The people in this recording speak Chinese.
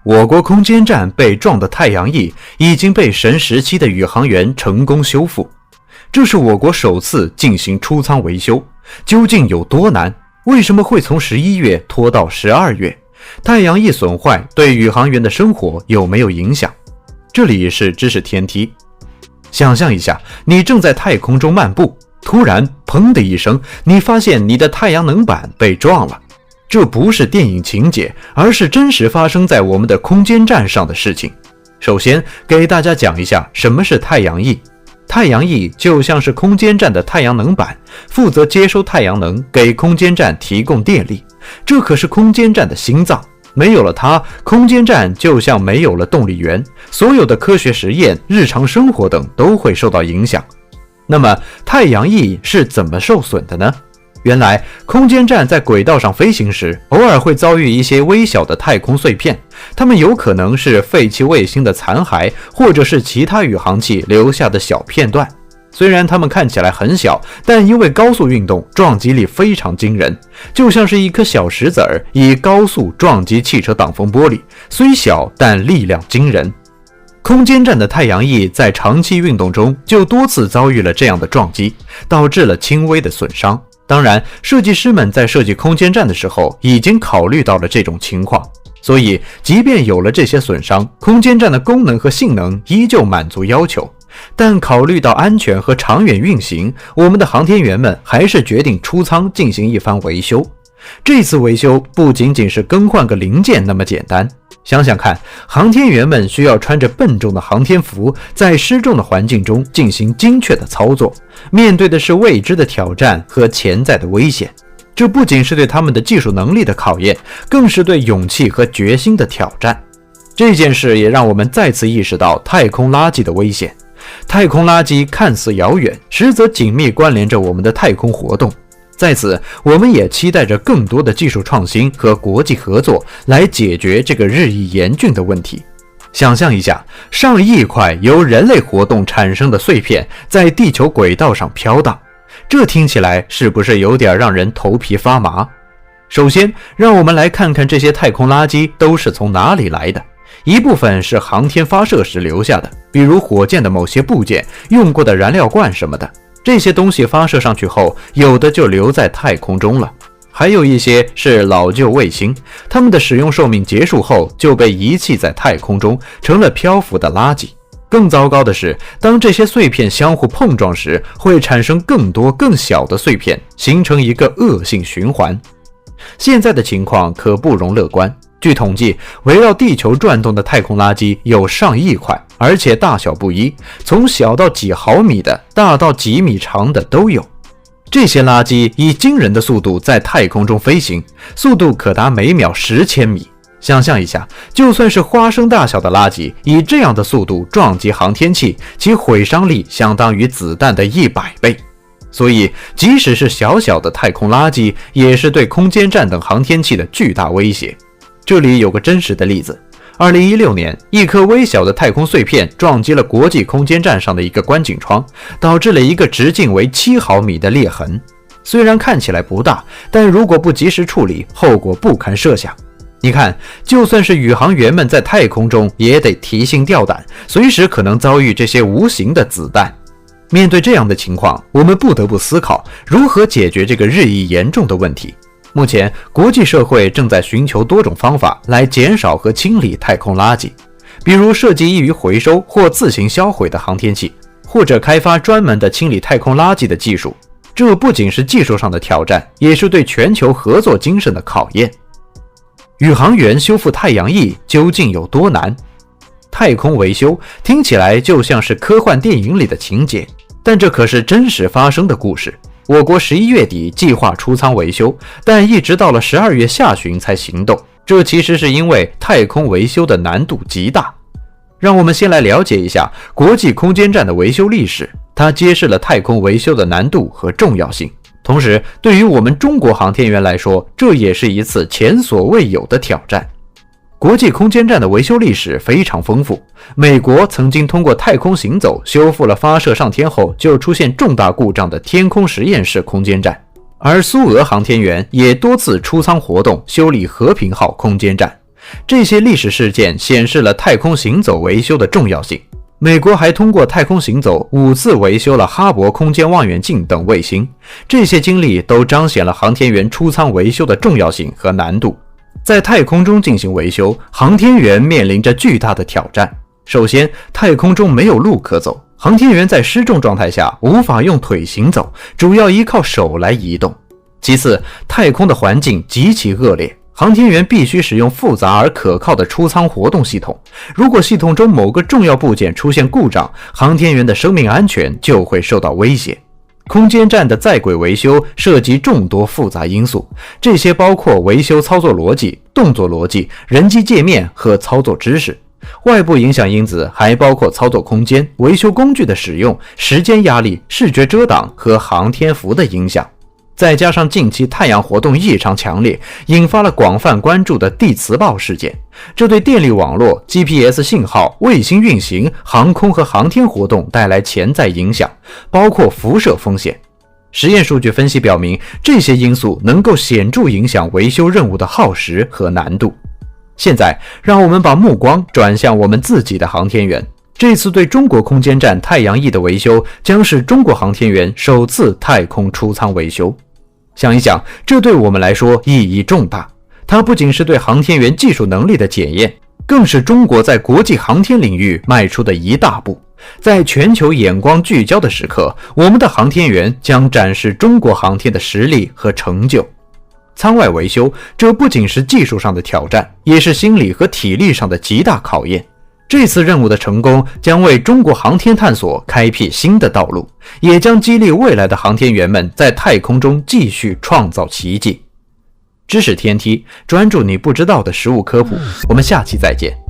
我国空间站被撞的太阳翼已经被神17的宇航员成功修复。这是我国首次进行出舱维修，究竟有多难？为什么会从11月拖到12月？太阳翼损坏对宇航员的生活有没有影响？这里是知识天梯。想象一下，你正在太空中漫步，突然砰的一声，你发现你的太阳能板被撞了。这不是电影情节，而是真实发生在我们的空间站上的事情。首先给大家讲一下什么是太阳翼。太阳翼就像是空间站的太阳能板，负责接收太阳能，给空间站提供电力。这可是空间站的心脏，没有了它，空间站就像没有了动力源，所有的科学实验、日常生活等都会受到影响。那么太阳翼是怎么受损的呢？原来空间站在轨道上飞行时，偶尔会遭遇一些微小的太空碎片，它们有可能是废弃卫星的残骸，或者是其他宇航器留下的小片段。虽然它们看起来很小，但因为高速运动，撞击力非常惊人，就像是一颗小石子儿以高速撞击汽车挡风玻璃，虽小但力量惊人。空间站的太阳翼在长期运动中就多次遭遇了这样的撞击，导致了轻微的损伤。当然，设计师们在设计空间站的时候已经考虑到了这种情况，所以即便有了这些损伤，空间站的功能和性能依旧满足要求。但考虑到安全和长远运行，我们的航天员们还是决定出舱进行一番维修。这次维修不仅仅是更换个零件那么简单，想想看，航天员们需要穿着笨重的航天服，在失重的环境中进行精确的操作，面对的是未知的挑战和潜在的危险。这不仅是对他们的技术能力的考验，更是对勇气和决心的挑战。这件事也让我们再次意识到太空垃圾的危险。太空垃圾看似遥远，实则紧密关联着我们的太空活动。在此，我们也期待着更多的技术创新和国际合作，来解决这个日益严峻的问题。想象一下，上亿块由人类活动产生的碎片在地球轨道上飘荡，这听起来是不是有点让人头皮发麻？首先，让我们来看看这些太空垃圾都是从哪里来的。一部分是航天发射时留下的，比如火箭的某些部件、用过的燃料罐什么的。这些东西发射上去后，有的就留在太空中了。还有一些是老旧卫星，它们的使用寿命结束后就被遗弃在太空中，成了漂浮的垃圾。更糟糕的是，当这些碎片相互碰撞时，会产生更多更小的碎片，形成一个恶性循环。现在的情况可不容乐观。据统计，围绕地球转动的太空垃圾有上亿块，而且大小不一，从小到几毫米的，大到几米长的都有。这些垃圾以惊人的速度在太空中飞行，速度可达每秒10千米。想象一下，就算是花生大小的垃圾，以这样的速度撞击航天器，其毁伤力相当于子弹的100倍。所以，即使是小小的太空垃圾，也是对空间站等航天器的巨大威胁。这里有个真实的例子，2016年，一颗微小的太空碎片撞击了国际空间站上的一个观景窗，导致了一个直径为7毫米的裂痕。虽然看起来不大，但如果不及时处理，后果不堪设想。你看，就算是宇航员们在太空中，也得提心吊胆，随时可能遭遇这些无形的子弹。面对这样的情况，我们不得不思考如何解决这个日益严重的问题。目前，国际社会正在寻求多种方法来减少和清理太空垃圾，比如设计易于回收或自行销毁的航天器，或者开发专门的清理太空垃圾的技术。这不仅是技术上的挑战，也是对全球合作精神的考验。宇航员修复太阳翼究竟有多难？太空维修听起来就像是科幻电影里的情节，但这可是真实发生的故事。我国11月底计划出舱维修，但一直到了12月下旬才行动。这其实是因为太空维修的难度极大。让我们先来了解一下国际空间站的维修历史，它揭示了太空维修的难度和重要性。同时，对于我们中国航天员来说，这也是一次前所未有的挑战。国际空间站的维修历史非常丰富，美国曾经通过太空行走修复了发射上天后就出现重大故障的天空实验室空间站，而苏俄航天员也多次出舱活动修理和平号空间站。这些历史事件显示了太空行走维修的重要性。美国还通过太空行走5次维修了哈勃空间望远镜等卫星，这些经历都彰显了航天员出舱维修的重要性和难度。在太空中进行维修，航天员面临着巨大的挑战。首先，太空中没有路可走，航天员在失重状态下无法用腿行走，主要依靠手来移动。其次，太空的环境极其恶劣，航天员必须使用复杂而可靠的出舱活动系统。如果系统中某个重要部件出现故障，航天员的生命安全就会受到威胁。空间站的在轨维修涉及众多复杂因素，这些包括维修操作逻辑、动作逻辑、人机界面和操作知识。外部影响因子还包括操作空间、维修工具的使用、时间压力、视觉遮挡和航天服的影响。再加上近期太阳活动异常强烈，引发了广泛关注的地磁暴事件，这对电力网络、GPS 信号、卫星运行、航空和航天活动带来潜在影响，包括辐射风险。实验数据分析表明，这些因素能够显著影响维修任务的耗时和难度。现在，让我们把目光转向我们自己的航天员。这次对中国空间站太阳翼的维修，将是中国航天员首次太空出舱维修。想一想，这对我们来说意义重大。它不仅是对航天员技术能力的检验，更是中国在国际航天领域迈出的一大步。在全球眼光聚焦的时刻，我们的航天员将展示中国航天的实力和成就。舱外维修，这不仅是技术上的挑战，也是心理和体力上的极大考验。这次任务的成功将为中国航天探索开辟新的道路，也将激励未来的航天员们在太空中继续创造奇迹。知识天梯，专注你不知道的实物科普，我们下期再见。